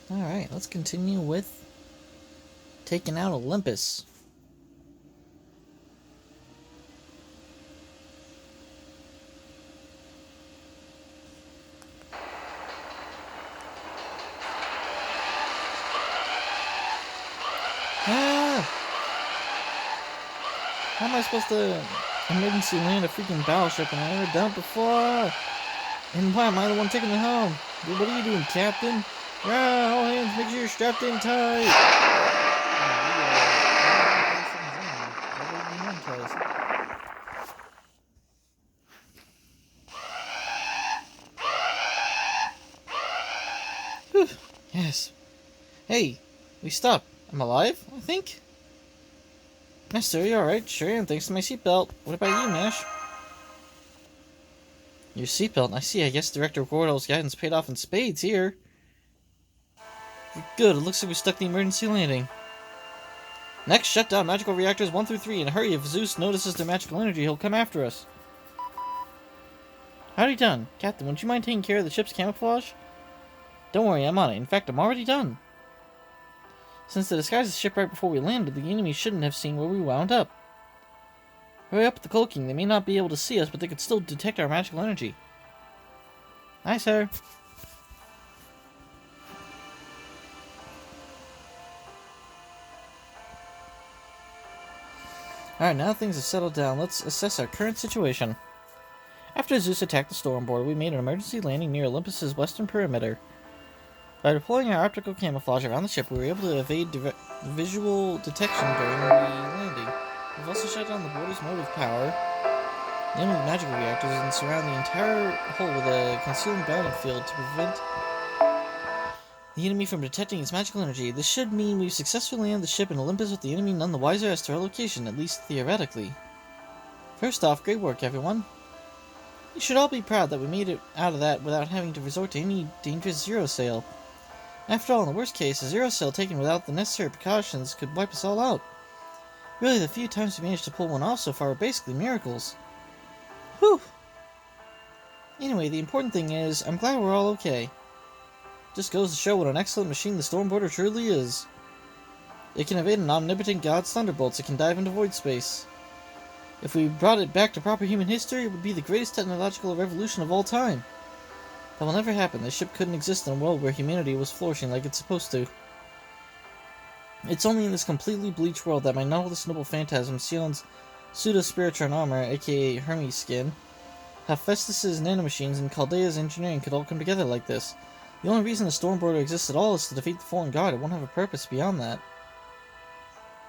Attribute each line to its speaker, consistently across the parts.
Speaker 1: Alright, let's continue with taking out Olympus. Ah! How am I supposed to emergency land a freaking battleship when I've never done it before? And why am I the one taking it home? Dude, what are you doing, Captain? Ah, all hands, make sure you're strapped in tight! Whew, yes. Hey, we stopped. I'm alive, I think? Master, are you alright? Sure am, thanks to my seatbelt. What about you, Nash? Your seatbelt? I see, I guess Director Gordell's guidance paid off in spades here. Good, it looks like we stuck the emergency landing. Next, shut down magical reactors 1 through 3, and hurry, if Zeus notices their magical energy, he'll come after us. Howdy done. Captain, would you mind taking care of the ship's camouflage? Don't worry, I'm on it. In fact, I'm already done. Since they disguised the ship right before we landed, the enemy shouldn't have seen where we wound up. Hurry up with the cloaking. They may not be able to see us, but they could still detect our magical energy. Aye, sir. Alright, now things have settled down, let's assess our current situation. After Zeus attacked the storm border, we made an emergency landing near Olympus's western perimeter. By deploying our optical camouflage around the ship, we were able to evade visual detection during the landing. We've also shut down the border's motive power, namely the magical reactors, and surround the entire hull with a concealing bounding field to prevent the enemy from detecting its magical energy. This should mean we've successfully landed the ship in Olympus with the enemy none the wiser as to our location, at least theoretically. First off, great work, everyone. You should all be proud that we made it out of that without having to resort to any dangerous zero sail. After all, in the worst case, a zero sail taken without the necessary precautions could wipe us all out. Really, the few times we managed to pull one off so far are basically miracles. Whew! Anyway, the important thing is, I'm glad we're all okay. Just goes to show what an excellent machine the Stormboarder truly is. It can evade an omnipotent god's thunderbolts. It can dive into void space. If we brought it back to proper human history, it would be the greatest technological revolution of all time. That will never happen. The ship couldn't exist in a world where humanity was flourishing like it's supposed to. It's only in this completely bleached world that my noble phantasm, Sion's pseudo-spiritron armor, aka Hermes skin, Hephaestus' nanomachines, and Chaldea's engineering could all come together like this. The only reason the Stormboarder exists at all is to defeat the fallen god. It won't have a purpose beyond that.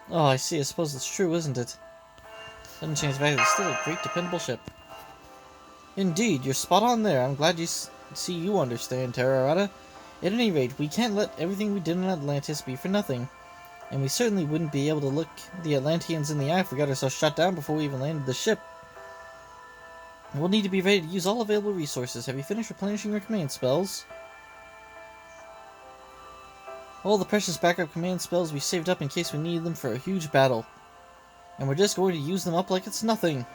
Speaker 1: Oh, I see. I suppose it's true, isn't it? Doesn't change the fact that it's still a great, dependable ship. Indeed, you're spot on there. I'm glad see you understand, Terrarata. At any rate, we can't let everything we did in Atlantis be for nothing. And we certainly wouldn't be able to look the Atlanteans in the eye if we got ourselves shut down before we even landed the ship. We'll need to be ready to use all available resources. Have you finished replenishing your command spells? All the precious backup command spells we saved up in case we need them for a huge battle. And we're just going to use them up like it's nothing.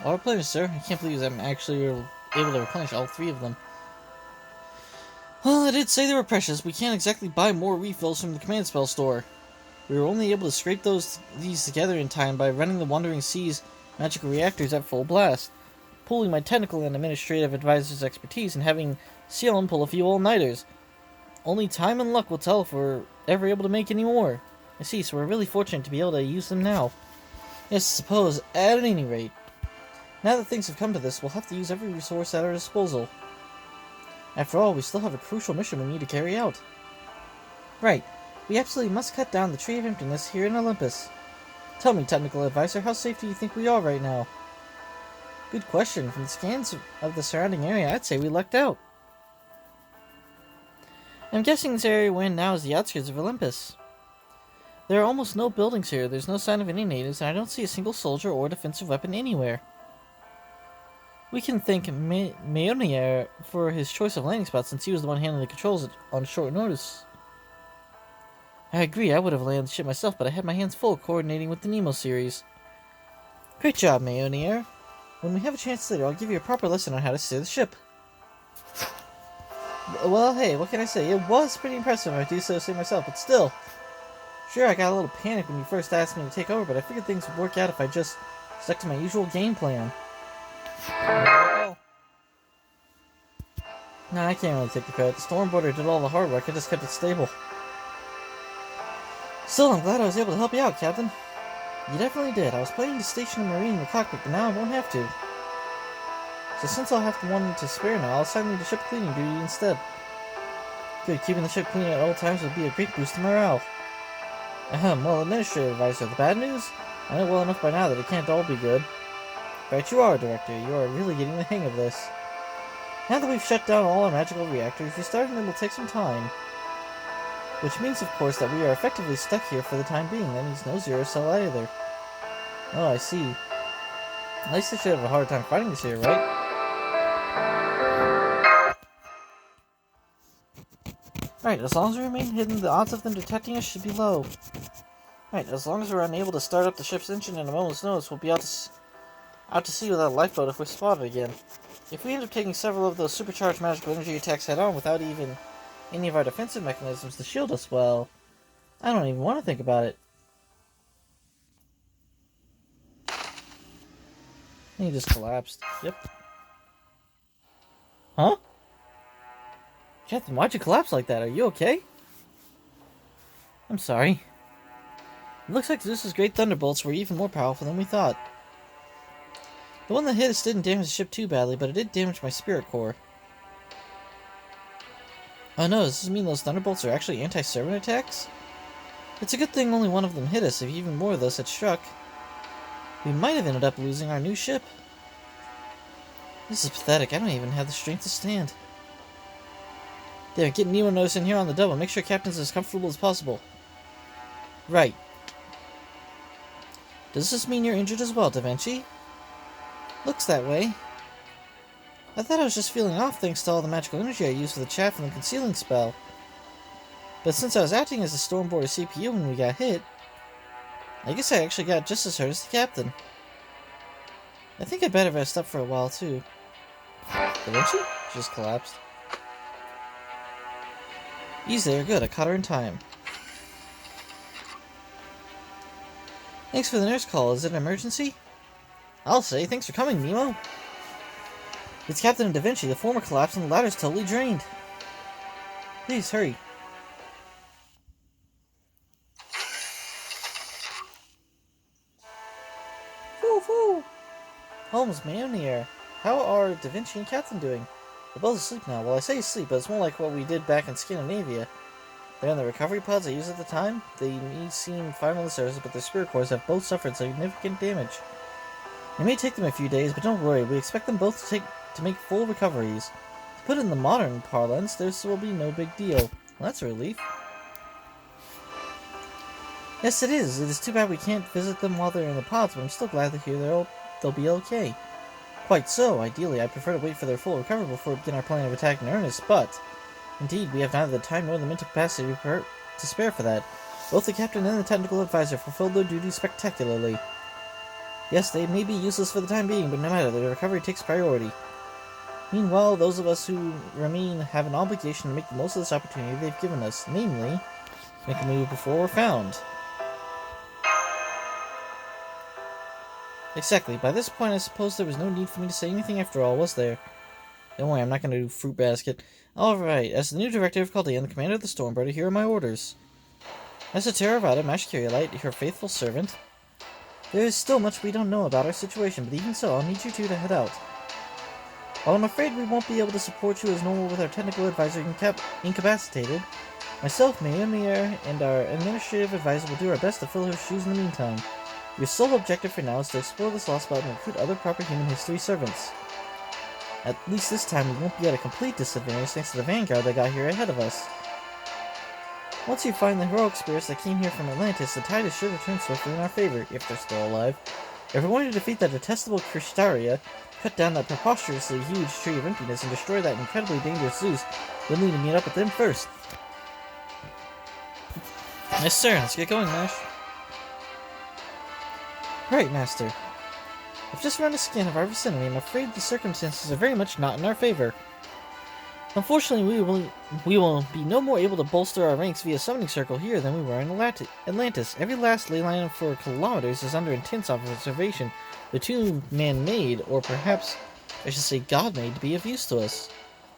Speaker 1: All replenished, sir. I can't believe I'm actually able to replenish all 3 of them. Well, I did say they were precious. We can't exactly buy more refills from the command spell store. We were only able to scrape these together in time by running the Wandering Seas magical reactors at full blast, pooling my technical and administrative advisor's expertise, and having Cielum pull a few all-nighters. Only time and luck will tell if we're ever able to make any more. I see, so we're really fortunate to be able to use them now. Yes, I suppose, at any rate. Now that things have come to this, we'll have to use every resource at our disposal. After all, we still have a crucial mission we need to carry out. Right. We absolutely must cut down the Tree of Emptiness here in Olympus. Tell me, technical advisor, how safe do you think we are right now? Good question. From the scans of the surrounding area, I'd say we lucked out. I'm guessing this area we're in now is the outskirts of Olympus. There are almost no buildings here, there's no sign of any natives, and I don't see a single soldier or defensive weapon anywhere. We can thank Meonier for his choice of landing spot, since he was the one handling the controls on short notice. I agree, I would have landed the ship myself, but I had my hands full coordinating with the Nemo series. Great job, Meonier. When we have a chance later, I'll give you a proper lesson on how to steer the ship. Well, hey, what can I say? It was pretty impressive, if I do so say myself, but still. Sure, I got a little panicked when you first asked me to take over, but I figured things would work out if I just stuck to my usual game plan. Nah, I can't really take the credit. The Stormboarder did all the hard work, I just kept it stable. Still, I'm glad I was able to help you out, Captain. You definitely did. I was planning to station a Marine in the cockpit, but now I won't have to. So since I'll have one to spare now, I'll assign you to ship cleaning duty instead. Good, keeping the ship clean at all times would be a great boost to morale. Well, Administrative Advisor, the bad news? I know well enough by now that it can't all be good. Right, you are, Director. You are really getting the hang of this. Now that we've shut down all our magical reactors, restarting them will take some time. Which means, of course, that we are effectively stuck here for the time being. That means no Zero Cell either. Oh, I see. At least I should have a hard time fighting this here, right? Right, as long as we remain hidden, the odds of them detecting us should be low. Right, as long as we're unable to start up the ship's engine in a moment's notice, we'll be out to sea without a lifeboat if we're spotted again. If we end up taking several of those supercharged magical energy attacks head-on without even any of our defensive mechanisms to shield us, well, I don't even want to think about it. He just collapsed. Yep. Huh? Captain, why'd you collapse like that? Are you okay? I'm sorry. It looks like Zeus's great thunderbolts were even more powerful than we thought. The one that hit us didn't damage the ship too badly, but it did damage my spirit core. Oh no, does this mean those thunderbolts are actually anti-servant attacks? It's a good thing only one of them hit us. If even more of those had struck, we might have ended up losing our new ship. This is pathetic. I don't even have the strength to stand. Damn, get Nemo Nose in here on the double. Make sure Captain's as comfortable as possible. Right. Does this mean you're injured as well, Da Vinci? Looks that way. I thought I was just feeling off thanks to all the magical energy I used for the chaff and the concealing spell. But since I was acting as the Stormboarder CPU when we got hit, I guess I actually got just as hurt as the Captain. I think I better rest up for a while too. Da Vinci? She just collapsed. Easy there, good, I caught her in time. Thanks for the nurse call, is it an emergency? I'll say, thanks for coming, Nemo. It's Captain and Da Vinci, the former collapsed and the latter's totally drained. Please, hurry. Woo woo! Holmes, Mayonnaise. How are Da Vinci and Captain doing? They're both asleep now. Well, I say asleep, but it's more like what we did back in Scandinavia. They're in the recovery pods I used at the time. They may seem fine on the surface, but their spirit cores have both suffered significant damage. It may take them a few days, but don't worry, we expect them both to make full recoveries. To put it in the modern parlance, this will be no big deal. Well, that's a relief. Yes, it is. It is too bad we can't visit them while they're in the pods, but I'm still glad to hear they'll be okay. Quite so. Ideally, I prefer to wait for their full recovery before we begin our plan of attack in earnest, but indeed, we have neither the time nor the mental capacity to spare for that. Both the captain and the technical advisor fulfilled their duties spectacularly. Yes, they may be useless for the time being, but no matter, their recovery takes priority. Meanwhile, those of us who remain have an obligation to make the most of this opportunity they've given us, namely, make a move before we're found. Exactly. By this point, I suppose there was no need for me to say anything after all, was there? Don't worry, I'm not going to do Fruit Basket. Alright, as the new director of Chaldean, the commander of the Stormboarder, here are my orders. As a Theravada, Mash Curiolite, your faithful servant. There is still much we don't know about our situation, but even so, I'll need you two to head out. While I'm afraid we won't be able to support you as normal with our technical advisor incapacitated, myself, Mayomir, and our administrative advisor will do our best to fill her shoes in the meantime. Your sole objective for now is to explore this lost spot and recruit other proper human history servants. At least this time we won't be at a complete disadvantage thanks to the vanguard that got here ahead of us. Once you find the heroic spirits that came here from Atlantis, the tide is sure to turn swiftly in our favor, if they're still alive. If we're going to defeat that detestable Cristaria, cut down that preposterously huge tree of emptiness, and destroy that incredibly dangerous Zeus, we'll need to meet up with them first. Yes, sir. Let's get going, Nash. Right, Master. I've just run a scan of our vicinity, and I'm afraid the circumstances are very much not in our favor. Unfortunately, we will be no more able to bolster our ranks via summoning circle here than we were in Atlantis. Every last ley line for kilometers is under intense observation. The two man-made, or perhaps I should say God-made, to be of use to us.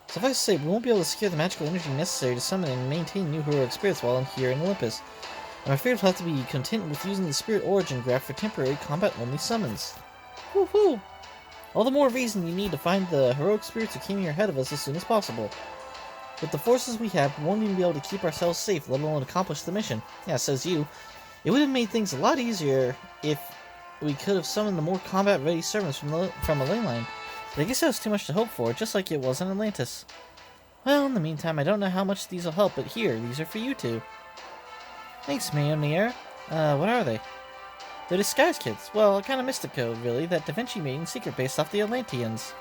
Speaker 1: Suffice to say, we won't be able to secure the magical energy necessary to summon and maintain new heroic spirits while here in Olympus. I'm afraid we'll have to be content with using the spirit origin graph for temporary combat-only summons. Woohoo! All the more reason you need to find the heroic spirits who came here ahead of us as soon as possible. With the forces we have, we won't even be able to keep ourselves safe, let alone accomplish the mission. Yeah, says you. It would have made things a lot easier if we could have summoned the more combat-ready servants from a ley line. But I guess that was too much to hope for, just like it was in Atlantis. Well, in the meantime, I don't know how much these will help, but here, these are for you two. Thanks, Mayonier. What are they? They're disguise kits. Well, a kind of mystic code, really, that Da Vinci made in secret based off the Atlanteans.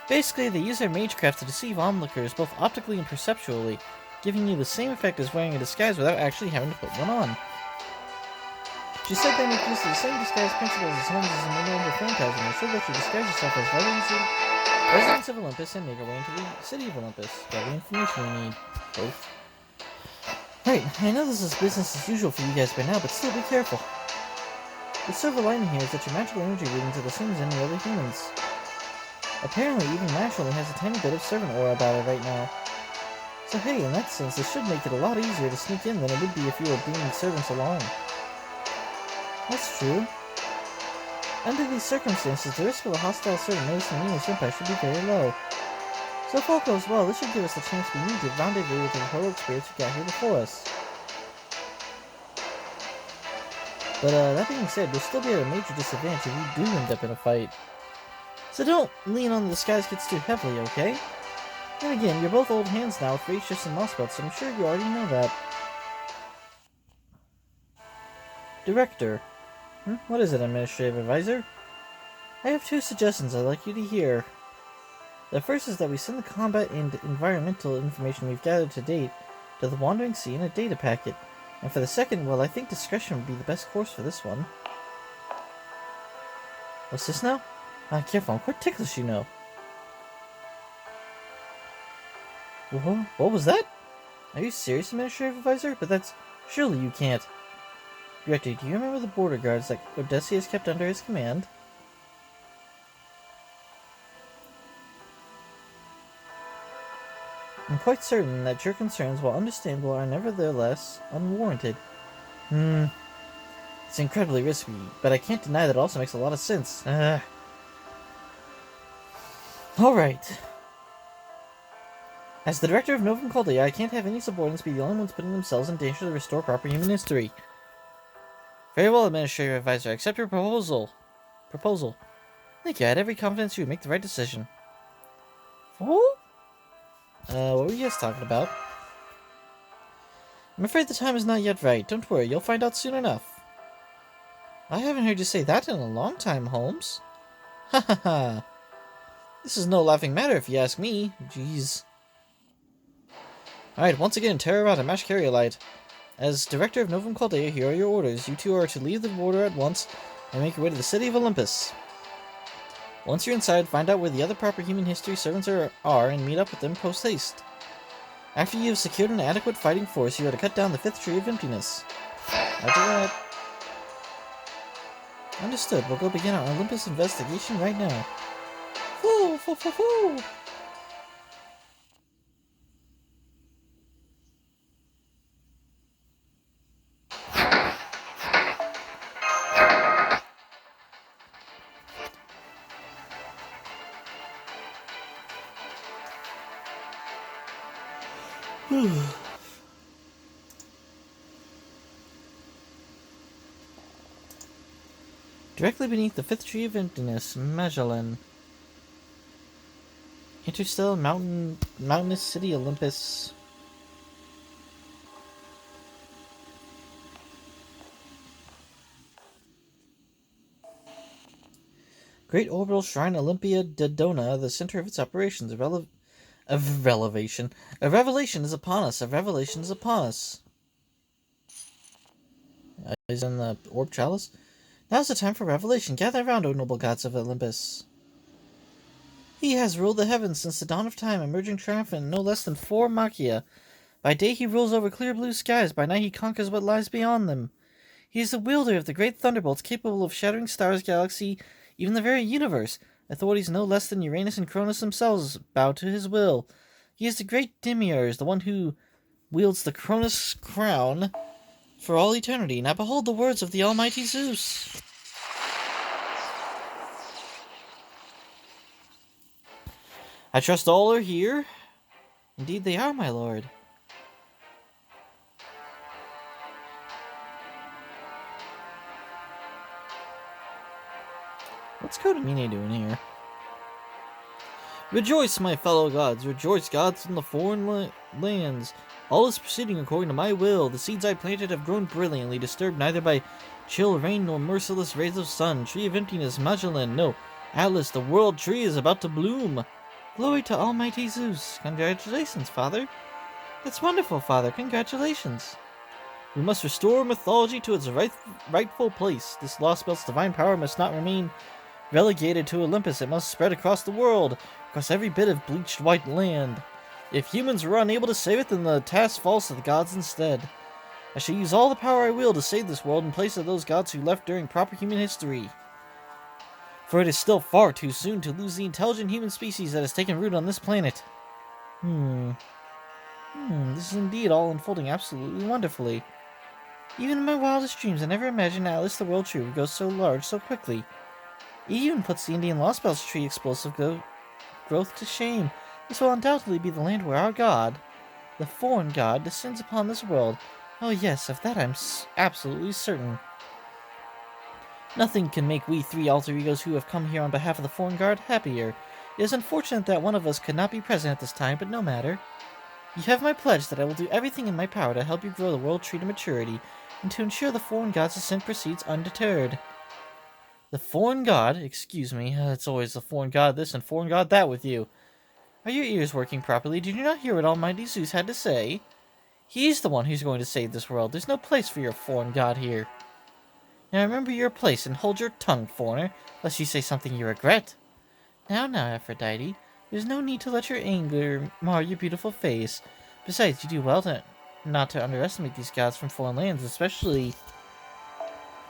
Speaker 1: Basically, they use their magecraft to deceive onlookers both optically and perceptually, giving you the same effect as wearing a disguise without actually having to put one on. She said they make use of the same disguise principles as Holmes' Memorable Phantasm, and should let you disguise yourself as residents of Olympus and make your way into the city of Olympus. Got the information you need. Both. Right, I know this is business as usual for you guys by now, but still be careful. The silver lining here is that your magical energy readings are the same as any other humans. Apparently, even Mash only has a tiny bit of servant aura about it right now. So hey, in that sense, this should make it a lot easier to sneak in than it would be if you were bringing servants along. That's true. Under these circumstances, the risk of a hostile servant noticing me or Senpai should be very low. So if all goes well, this should give us the chance we need to rendezvous with the heroic spirits who got here before us. But that being said, we'll still be at a major disadvantage if we do end up in a fight. So don't lean on the disguise kits too heavily, okay? And again, you're both old hands now with great shifts and moss belts, so I'm sure you already know that. Director. What is it, Administrative Advisor? I have two suggestions I'd like you to hear. The first is that we send the combat and environmental information we've gathered to date to the Wandering Sea in a data packet. And for the second, well, I think discretion would be the best course for this one. What's this now? Careful, I'm quite ticklish, you know. What was that? Are you serious, Administrative Advisor? But that's... surely you can't. Director, do you remember the border guards that Odysseus kept under his command? I'm quite certain that your concerns, while understandable, are nevertheless unwarranted. It's incredibly risky, but I can't deny that it also makes a lot of sense. Alright. As the director of Novum Chaldea, I can't have any subordinates be the only ones putting themselves in danger to restore proper human history. Very well, Administrative Advisor. I accept your proposal. Thank you. I had every confidence you would make the right decision. What were you guys talking about? I'm afraid the time is not yet right. Don't worry, you'll find out soon enough. I haven't heard you say that in a long time, Holmes. Ha ha ha. This is no laughing matter if you ask me. Jeez. Alright, once again, Terrorata Mashkariolite. As Director of Novum Chaldea, here are your orders. You two are to leave the border at once and make your way to the city of Olympus. Once you're inside, find out where the other proper human history servants are and meet up with them post-haste. After you have secured an adequate fighting force, you are to cut down the fifth tree of emptiness. After that... Understood. We'll go begin our Olympus investigation right now. Woo! Foo! Foo! Foo! Directly beneath the fifth tree of emptiness, Magellan. Interstellar mountainous city Olympus. Great orbital shrine Olympia Dodona, the center of its operations. A revelation is upon us. A revelation is upon us. Is in the orb chalice. Now's the time for revelation. Gather around, O noble gods of Olympus. He has ruled the heavens since the dawn of time, emerging triumphant in no less than 4 Machia. By day he rules over clear blue skies, by night he conquers what lies beyond them. He is the wielder of the great thunderbolts capable of shattering stars, galaxy, even the very universe. Authorities no less than Uranus and Cronus themselves bow to his will. He is the great Demiurge, the one who wields the Cronus crown for all eternity. Now behold the words of the almighty Zeus. I trust all are here. Indeed they are, my lord. What's Kodamine doing here? Rejoice, my fellow gods! Rejoice, gods in the foreign lands! All is proceeding according to my will. The seeds I planted have grown brilliantly, disturbed neither by chill rain nor merciless rays of sun. Tree of emptiness, Magellan, no, Atlas, the world tree is about to bloom. Glory to Almighty Zeus! Congratulations, Father! That's wonderful, Father. Congratulations! We must restore mythology to its rightful place. This lost belt's divine power must not remain relegated to Olympus. It must spread across the world, across every bit of bleached white land. If humans were unable to save it, then the task falls to the gods instead. I shall use all the power I will to save this world in place of those gods who left during proper human history. For it is still far too soon to lose the intelligent human species that has taken root on this planet. This is indeed all unfolding absolutely wonderfully. Even in my wildest dreams, I never imagined Atlas the World Tree would go so large so quickly. It even puts the Indian Lost Belts tree explosive growth to shame. This will undoubtedly be the land where our god, the foreign god, descends upon this world. Oh yes, of that I'm absolutely certain. Nothing can make we 3 alter egos who have come here on behalf of the foreign guard happier. It is unfortunate that one of us could not be present at this time, but no matter. You have my pledge that I will do everything in my power to help you grow the world tree to maturity, and to ensure the foreign god's ascent proceeds undeterred. The foreign god? Excuse me, it's always the foreign god this and foreign god that with you. Are your ears working properly? Did you not hear what Almighty Zeus had to say? He's the one who's going to save this world. There's no place for your foreign god here. Now remember your place and hold your tongue, foreigner, lest you say something you regret. Now, Aphrodite, there's no need to let your anger mar your beautiful face. Besides, you do well not to underestimate these gods from foreign lands, especially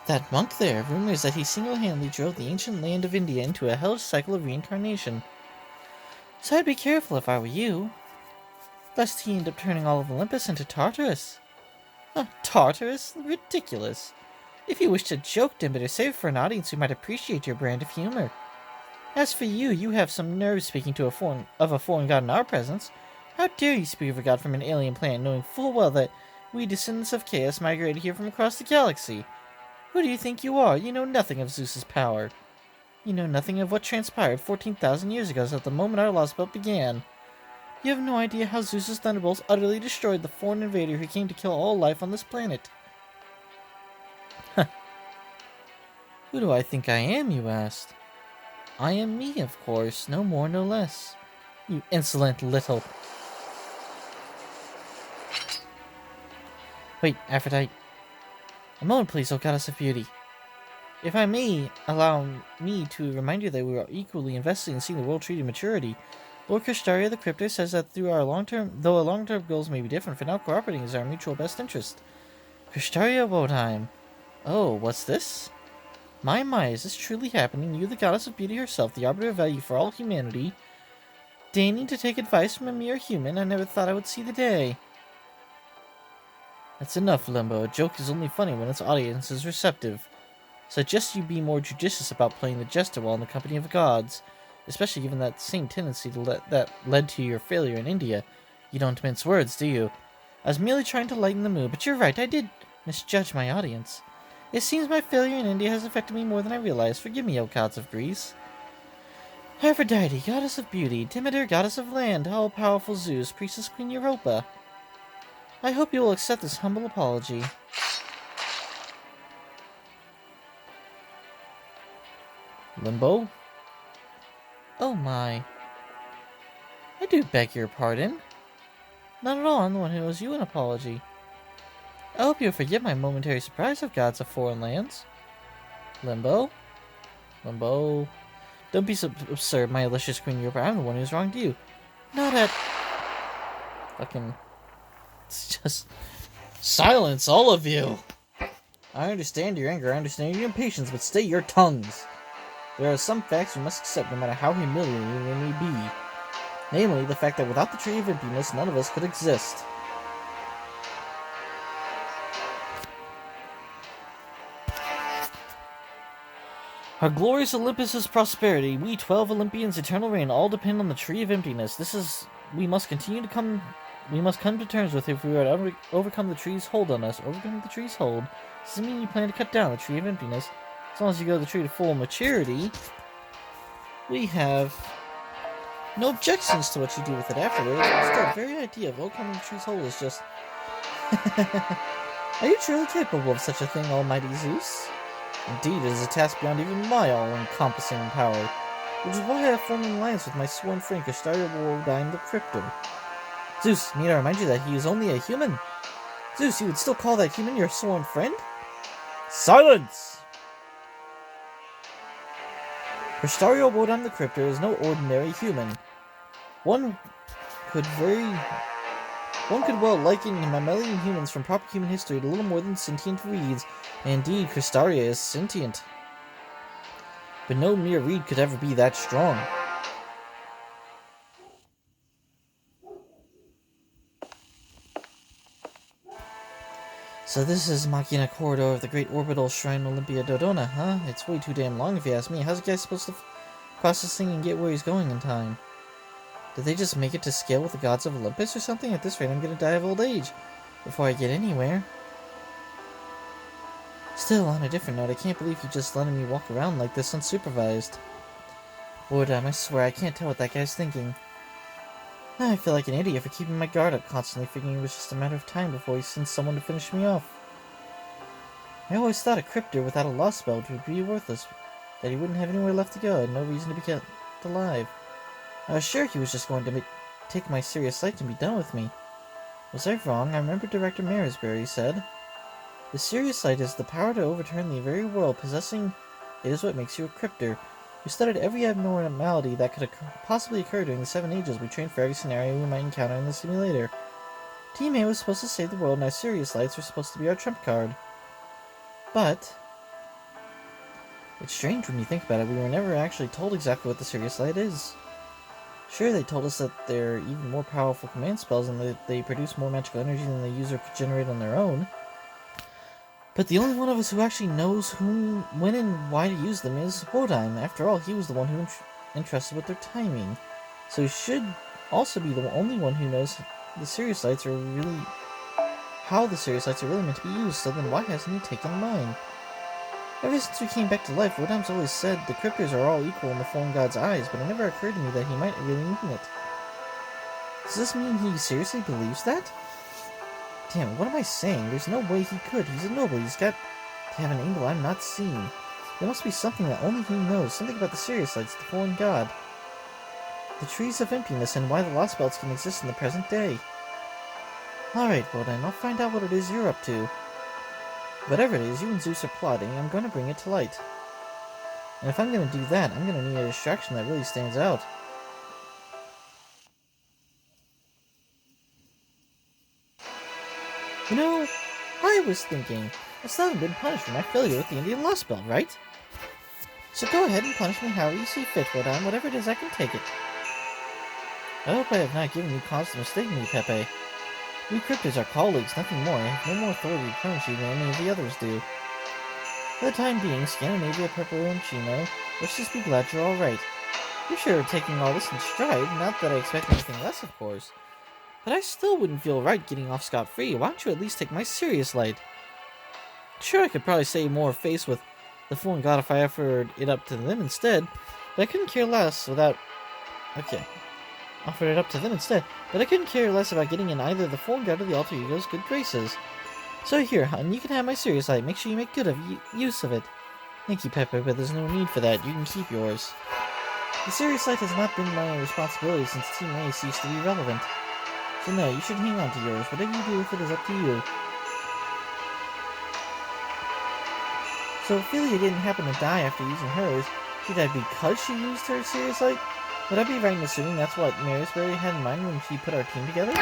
Speaker 1: that monk there. Rumors that he single-handedly drove the ancient land of India into a hellish cycle of reincarnation. So I'd be careful if I were you, lest he end up turning all of Olympus into Tartarus. Tartarus? Ridiculous. If you wish to joke, Demeter, save it for an audience who might appreciate your brand of humor. As for you, you have some nerve speaking to a foreign god in our presence. How dare you speak of a god from an alien planet, knowing full well that we descendants of chaos migrated here from across the galaxy? Who do you think you are? You know nothing of Zeus's power. You know nothing of what transpired 14,000 years ago at the moment our lost belt began. You have no idea how Zeus's thunderbolts utterly destroyed the foreign invader who came to kill all life on this planet. Who do I think I am, you asked? I am me, of course, no more, no less. You insolent little... Wait, Aphrodite. A moment, please, O Goddess of Beauty. If I may, allow me to remind you that we are equally invested in seeing the world tree to maturity. Lord Krishtaria the Crypto says that though our long-term goals may be different, for now cooperating is our mutual best interest. Krishtaria Wotheim. Oh, what's this? My, is this truly happening? You, the Goddess of Beauty herself, the arbiter of value for all humanity, deigning to take advice from a mere human? I never thought I would see the day. That's enough, Limbo. A joke is only funny when its audience is receptive. Suggest you be more judicious about playing the jester while in the company of gods, especially given that same tendency that led to your failure in India. You don't mince words, do you? I was merely trying to lighten the mood, but you're right, I did misjudge my audience. It seems my failure in India has affected me more than I realized. Forgive me, O gods of Greece. Aphrodite, goddess of beauty, Demeter, goddess of land, all-powerful Zeus, priestess Queen Europa. I hope you will accept this humble apology. Limbo? Oh my. I do beg your pardon. Not at all, I'm the one who owes you an apology. I hope you'll forgive my momentary surprise of gods of foreign lands. Limbo? Don't be so absurd, my illustrious Queen Europa. I'm the one who's wronged you. Not at... Fucking... It's just... Silence, all of you! I understand your anger, I understand your impatience, but stay your tongues. There are some facts you must accept no matter how humiliating they may be. Namely, the fact that without the Tree of Emptiness, none of us could exist. Our glorious Olympus's prosperity, we 12 Olympians' eternal reign, all depend on the Tree of Emptiness. We must come to terms with if we are to overcome the tree's hold on us. Overcome the tree's hold? Does it mean you plan to cut down the Tree of Emptiness? As long as you grow the tree to full maturity, we have no objections to what you do with it afterwards. Still, the very idea of overcoming the tree's hold is just... Are you truly capable of such a thing, Almighty Zeus? Indeed, it is a task beyond even my all-encompassing power, which is why I have formed an alliance with my sworn friend Wodyne the Cryptor. Zeus, need I remind you that he is only a human? Zeus, you would still call that human your sworn friend? Silence! Wodyne the Cryptor is no ordinary human. One could well liken mammalian humans from proper human history to little more than sentient reeds, and indeed, Cristaria is sentient. But no mere reed could ever be that strong. So this is Machina Corridor of the Great Orbital Shrine Olympia Dodona, huh? It's way too damn long if you ask me. How's a guy supposed to cross this thing and get where he's going in time? Did they just make it to scale with the gods of Olympus or something? At this rate, I'm gonna die of old age before I get anywhere. Still, on a different note, I can't believe you just letting me walk around like this unsupervised. Wodyne, I swear, I can't tell what that guy's thinking. I feel like an idiot for keeping my guard up constantly, figuring it was just a matter of time before he sent someone to finish me off. I always thought a Cryptor without a lost spell would be worthless, that he wouldn't have anywhere left to go and no reason to be kept alive. I was sure he was just going to take my serious sight and be done with me. Was I wrong? I remember Director Marisbury said, "The serious sight is the power to overturn the very world. Possessing it is what makes you a Cryptor. We studied every abnormality that could possibly occur during the 7 ages. We trained for every scenario we might encounter in the simulator. Team A was supposed to save the world, and our serious lights were supposed to be our trump card. But it's strange when you think about it. We were never actually told exactly what the serious light is. Sure, they told us that they're even more powerful command spells and that they produce more magical energy than the user could generate on their own. But the only one of us who actually knows whom, when, and why to use them is Wodyne. After all, he was the one who entrusted with their timing. So he should also be the only one who knows the serious lights are really... how the serious lights are really meant to be used, so then why hasn't he taken mine? Ever since we came back to life, Wodyne's always said the Cryptors are all equal in the fallen god's eyes, but it never occurred to me that he might really mean it. Does this mean he seriously believes that? Damn it, what am I saying? There's no way he could. He's a noble. He's got to have an angle I'm not seeing. There must be something that only he knows. Something about the serious lights, the fallen god. The trees of emptiness, and why the lost belts can exist in the present day. Alright, Wodyne, I'll find out what it is you're up to. Whatever it is you and Zeus are plotting, I'm going to bring it to light. And if I'm going to do that, I'm going to need a distraction that really stands out. You know, I was thinking, I still haven't been punished for my failure with the Indian Lost Belt, right? So go ahead and punish me however you see fit, Wodyne. Whatever it is, I can take it. I hope I have not given you cause to mistake me, Pepe. We Cryptors are colleagues, nothing more. I have no more authority to punish you than any of the others do. For the time being, Scandinavia, Purple, and Chino, let's just be glad you're alright. You're sure taking all this in stride, not that I expect anything less, of course. But I still wouldn't feel right getting off scot-free. Why don't you at least take my serious light? Sure, I could probably save more face with the fallen god if I offered it up to them instead, but I couldn't care less without... Okay. Offered it up to them instead, but I couldn't care less about getting in either the fallen god or the alter ego's good graces. So here, hon, you can have my serious light. Make sure you make good use of it. Thank you, Pepe, but there's no need for that. You can keep yours. The serious light has not been my responsibility since Team A ceased to be relevant. So no, you should hang on to yours. Whatever you do with it is up to you. So Ophelia didn't happen to die after using hers. Be that because she used her serious light? Would I be right in assuming that's what Marisbury had in mind when she put our team together?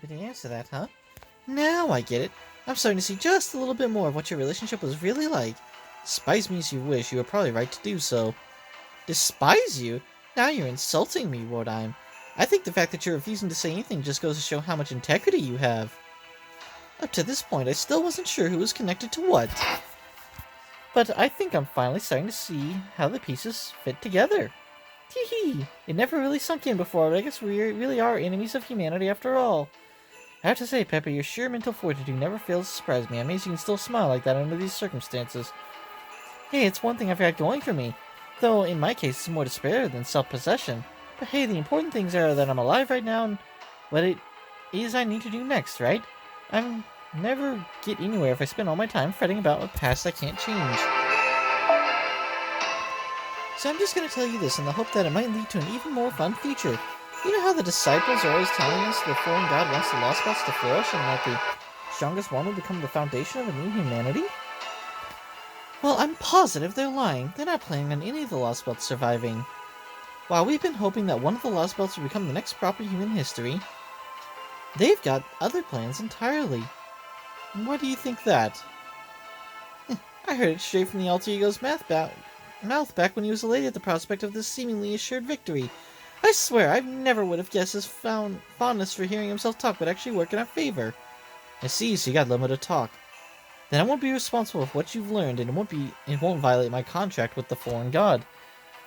Speaker 1: The answer to that, huh? Now I get it. I'm starting to see just a little bit more of what your relationship was really like. Despise me as you wish, you were probably right to do so. Despise you? Now you're insulting me, Wardime. I think the fact that you're refusing to say anything just goes to show how much integrity you have. Up to this point, I still wasn't sure who was connected to what. But I think I'm finally starting to see how the pieces fit together. Hee. It never really sunk in before, but I guess we really are enemies of humanity after all. I have to say, Pepe, your sheer mental fortitude never fails to surprise me. I'm amazed you can still smile like that under these circumstances. Hey, it's one thing I've got going for me. Though, in my case, it's more despair than self-possession. But hey, the important things are that I'm alive right now and what it is I need to do next, right? I'm never get anywhere if I spend all my time fretting about a past I can't change. So I'm just going to tell you this in the hope that it might lead to an even more fun future. You know how the disciples are always telling us the foreign god wants the lost spots to flourish and that the strongest one will become the foundation of a new humanity? Well, I'm positive they're lying. They're not planning on any of the lost belts surviving. While we've been hoping that one of the lost belts will become the next proper human history, they've got other plans entirely. Why do you think that? I heard it straight from the alter ego's mouth back when he was elated at the prospect of this seemingly assured victory. I swear, I never would have guessed his fondness for hearing himself talk would actually work in our favor. I see, so you got limited talk. Then I won't be responsible for what you've learned, and it won't violate my contract with the foreign god.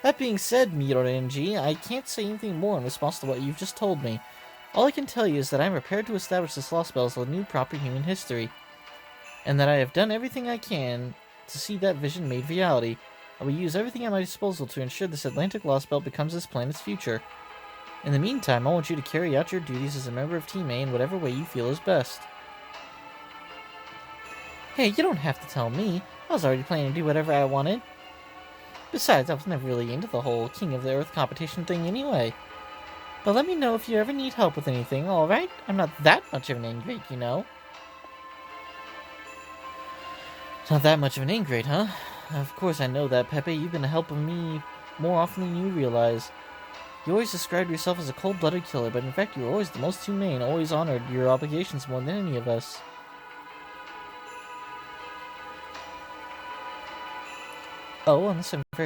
Speaker 1: That being said, Mirorenji, I can't say anything more in response to what you've just told me. All I can tell you is that I am prepared to establish this lost belt as a new proper human history, and that I have done everything I can to see that vision made reality. I will use everything at my disposal to ensure this Atlantic Lost Belt becomes this planet's future. In the meantime, I want you to carry out your duties as a member of Team A in whatever way you feel is best. Hey, you don't have to tell me. I was already planning to do whatever I wanted. Besides, I was never really into the whole King of the Earth competition thing anyway. But let me know if you ever need help with anything, alright? I'm not that much of an ingrate, you know. Not that much of an ingrate, huh? Of course I know that, Pepe. You've been a help of me more often than you realize. You always described yourself as a cold-blooded killer, but in fact you were always the most humane, always honored your obligations more than any of us. Oh, unless I'm